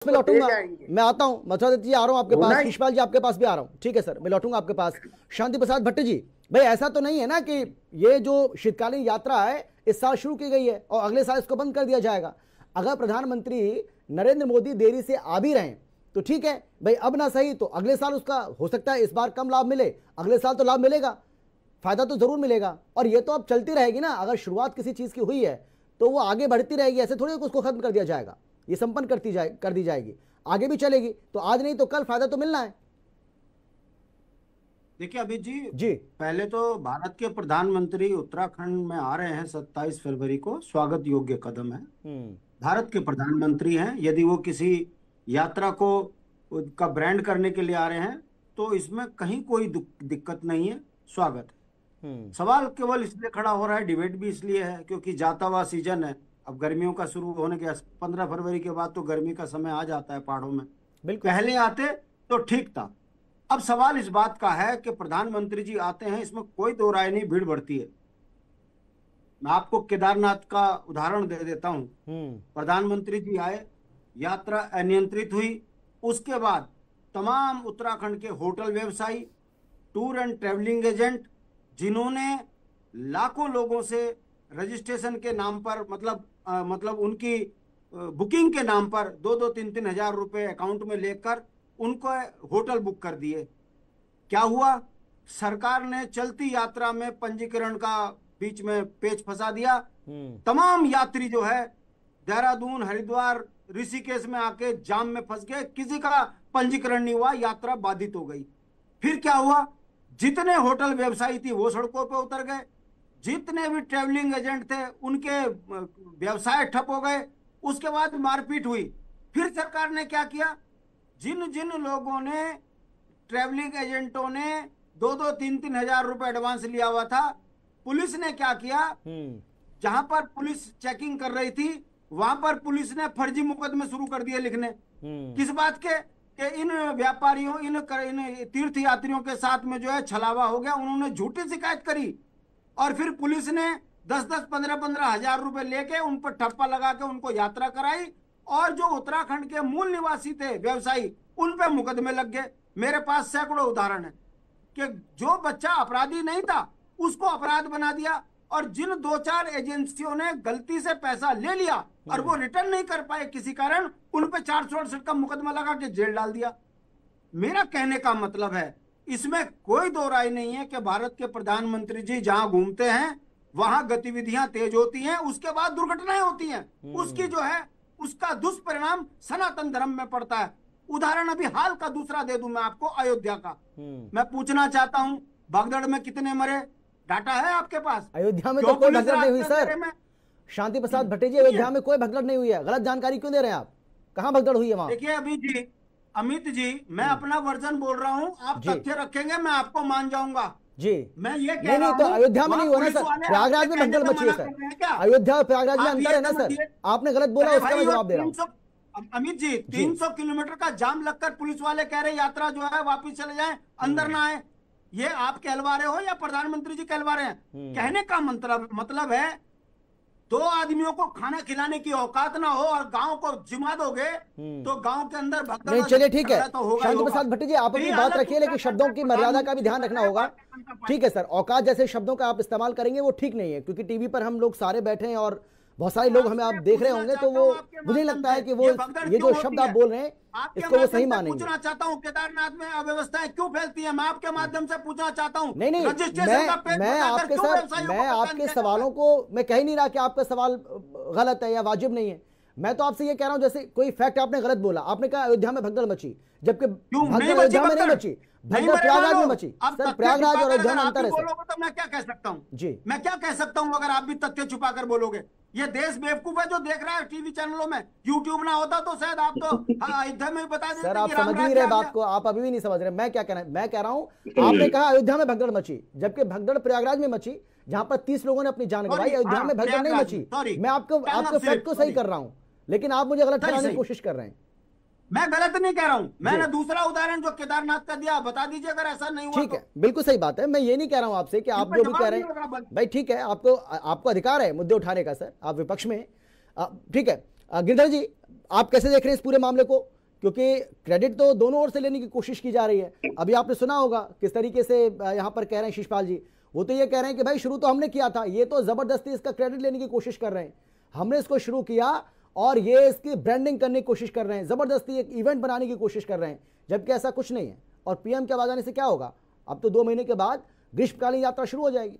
मैं लौटूंगा, मैं आता हूं, मथुरा जी आ रहा हूं आपके पास, शिशपाल जी आपके पास भी आ रहा हूं। ठीक है सर, मैं लौटूंगा आपके पास। शांति प्रसाद भट्ट जी, भाई ऐसा तो नहीं है ना कि ये जो शीतकालीन यात्रा है इस साल शुरू की गई है और अगले साल इसको बंद कर दिया जाएगा? अगर प्रधानमंत्री नरेंद्र मोदी देरी से आ भी रहे हैं तो ठीक है भाई, अब ना सही तो अगले साल उसका हो सकता है इस बार कम लाभ मिले, अगले साल तो लाभ मिलेगा, फायदा तो जरूर मिलेगा। और ये तो अब चलती रहेगी ना, अगर शुरुआत किसी चीज की हुई है तो वो आगे बढ़ती रहेगी, ऐसे थोड़ी उसको खत्म कर दिया जाएगा, ये संपन्न कर दी जाएगी, आगे भी चलेगी। तो आज नहीं तो कल फायदा तो मिलना है। देखिए अभी जी पहले तो भारत के प्रधानमंत्री उत्तराखंड में आ रहे हैं 27 फरवरी को, स्वागत योग्य कदम है। भारत के प्रधानमंत्री हैं, यदि वो किसी यात्रा को का ब्रांड करने के लिए आ रहे हैं तो इसमें कहीं कोई दिक्कत नहीं है, स्वागत है। सवाल केवल इसलिए खड़ा हो रहा है, डिबेट भी इसलिए है क्योंकि जाता हुआ सीजन है, अब गर्मियों का शुरू होने के 15 फरवरी के बाद तो गर्मी का समय आ जाता है पहाड़ों में, पहले आते तो ठीक था। अब सवाल इस बात का है कि प्रधानमंत्री जी आते हैं, इसमें कोई दो राय नहीं, भीड़ बढ़ती है। मैं आपको केदारनाथ का उदाहरण दे देता हूं। प्रधानमंत्री जी आए, यात्रा अनियंत्रित हुई, उसके बाद तमाम उत्तराखंड के होटल व्यवसायी, टूर एंड ट्रेवलिंग एजेंट, जिन्होंने लाखों लोगों से रजिस्ट्रेशन के नाम पर मतलब उनकी बुकिंग के नाम पर 2-2, 3-3 हजार रुपए अकाउंट में लेकर उनको होटल बुक कर दिए। क्या हुआ? सरकार ने चलती यात्रा में पंजीकरण का बीच में पेच फंसा दिया। तमाम यात्री जो है देहरादून, हरिद्वार, ऋषिकेश में आके जाम में फंस गए, किसी का पंजीकरण नहीं हुआ, यात्रा बाधित हो गई। फिर क्या हुआ? जितने होटल व्यवसायी थी वो सड़कों पे उतर गए, जितने भी ट्रेवलिंग एजेंट थे उनके व्यवसाय ठप हो गए। उसके बाद मारपीट हुई। फिर सरकार ने क्या किया? जिन जिन लोगों ने, ट्रेवलिंग एजेंटों ने 2-2, 3-3 हजार रुपए एडवांस लिया हुआ था, पुलिस ने क्या किया? जहां पर पुलिस चेकिंग कर रही थी वहां पर पुलिस ने फर्जी मुकदमे शुरू कर दिए लिखने। किस बात के? कि इन व्यापारियों, इन तीर्थ यात्रियों के साथ में जो है छलावा हो गया, उन्होंने झूठी शिकायत करी और फिर पुलिस ने 10-10, 15-15 हजार रुपए लेके उन पर ठप्पा लगा के उनको यात्रा कराई और जो उत्तराखंड के मूल निवासी थे व्यवसायी, उन पे मुकदमे लग गए। मेरे पास सैकड़ों उदाहरण है कि जो बच्चा अपराधी नहीं था उसको अपराध बना दिया और जिन 2-4 एजेंसियों ने गलती से पैसा ले लिया और वो रिटर्न नहीं कर पाए किसी कारण, उन पे 468 का मुकदमा लगा के जेल डाल दिया। मेरा कहने का मतलब है, इसमें कोई दो राय नहीं है कि भारत के प्रधानमंत्री जी जहां घूमते हैं वहां गतिविधियां तेज होती हैं, उसके बाद दुर्घटनाएं होती हैं। उसकी जो है उसका दुष्परिणाम सनातन धर्म में पड़ता है। उदाहरण अभी हाल का दूसरा दे दूं मैं आपको, अयोध्या का। मैं पूछना चाहता हूं, भगदड़ में कितने मरे? डाटा है आपके पास? अयोध्या में तो कोई भगदड़ नहीं हुई सर। शांति प्रसाद भट्ट जी, अयोध्या में कोई भगदड़ नहीं हुई है, गलत जानकारी क्यों दे रहे हैं आप? कहां भगदड़ हुई है वहां? देखिए अभी जी, अमित जी, मैं अपना वर्जन बोल रहा हूं, आप तथ्य रखेंगे मैं आपको मान जाऊंगा जी। मैं ये कह रहा हूं, तो अयोध्या में नहीं हुआ ना सर, प्रयागराज में भगदड़ मची है सर। अयोध्या और प्रयागराज में अंतर है ना सर, आपने गलत बोला, उसका मैं जवाब दे रहा हूं। अमित जी, 300 किलोमीटर का जाम लगकर पुलिस वाले कह रहे यात्रा जो है वापिस चले जाए, अंदर ना आए। ये आप कहलवा रहे हो या प्रधानमंत्री जी कहलवा रहे हैं? कहने का मतलब है, दो आदमियों को खाना खिलाने की औकात ना हो और गांव को जिम्मा दोगे तो गांव के अंदर भगदड़ नहीं। चलिए ठीक है, शांति प्रसाद भट्ट जी आप अपनी बात रखिए, लेकिन शब्दों की मर्यादा का भी ध्यान रखना होगा। ठीक है सर, औकात जैसे शब्दों का आप इस्तेमाल करेंगे वो ठीक नहीं है, क्योंकि टीवी पर हम लोग सारे बैठे हैं और बहुत सारे लोग हमें आप देख रहे होंगे, तो वो मुझे लगता है कि वो ये जो शब्द आप बोल रहे हैं इसको वो सही मानेंगे। पूछना चाहता हूँ, केदारनाथ में अव्यवस्थाएं क्यों फैलती है? मैं आपके माध्यम से पूछना चाहता हूँ। नहीं, मैं आपके सवालों को मैं कह ही नहीं रहा कि आपका सवाल गलत है या वाजिब नहीं है। मैं तो आपसे ये कह रहा हूं, जैसे कोई फैक्ट आपने गलत बोला, आपने कहा अयोध्या में भगदड़ मची, जबकि भगदड़ अयोध्या में नहीं मची, भगदड़ प्रयागराज में मची। सर प्रयागराज और अयोध्या में अंतर है सर। तो मैं क्या कह सकता हूँ जी, मैं क्या कह सकता हूँ अगर आप भी तथ्य छुपा कर बोलोगे? ये देश बेवकूफ है जो देख रहा है टीवी चैनलों में। यूट्यूब ना होता तो शायद आप तो अयोध्या में बता देते। सर आप समझ नहीं रहे बात को, आप अभी भी नहीं समझ रहे। मैं क्या कहना, मैं कह रहा हूँ, आपने कहा अयोध्या में भगदड़ मची, जबकि भगदड़ प्रयागराज में मची, जहां पर 30 लोगों ने अपनी जान गंवाई। अयोध्या में भगदड़ नहीं मची। मैं आपको फैक्ट को सही कर रहा हूं, लेकिन आप मुझे गलत ठहराने की कोशिश कर रहे हैं। मैं गलत नहीं कह रहा हूं, मैंने दूसरा उदाहरण जो केदारनाथ का दिया, बता दीजिए अगर ऐसा नहीं हुआ। ठीक है, बिल्कुल सही बात है। मैं ये नहीं कह रहा हूं आपसे कि आप जो भी कह रहे हैं भाई ठीक है, आपको अधिकार है मुद्दे उठाने का सर, आप विपक्ष में, ठीक है। गिरधर जी, आप कैसे देख रहे हैं इस पूरे मामले को, क्योंकि क्रेडिट तो दोनों ओर से लेने की कोशिश की जा रही है। अभी आपने सुना होगा किस तरीके से यहां पर कह रहे हैं शिषपाल जी, वो तो ये कह रहे हैं कि भाई शुरू तो हमने किया था, ये तो जबरदस्ती इसका क्रेडिट लेने की कोशिश कर रहे हैं, हमने इसको शुरू किया और ये इसकी ब्रांडिंग करने की कोशिश कर रहे हैं, जबरदस्ती एक इवेंट बनाने की कोशिश कर रहे हैं, जबकि ऐसा कुछ नहीं है। और पीएम के आवाज आने से क्या होगा, अब तो 2 महीने के बाद ग्रीष्मकालीन यात्रा शुरू हो जाएगी।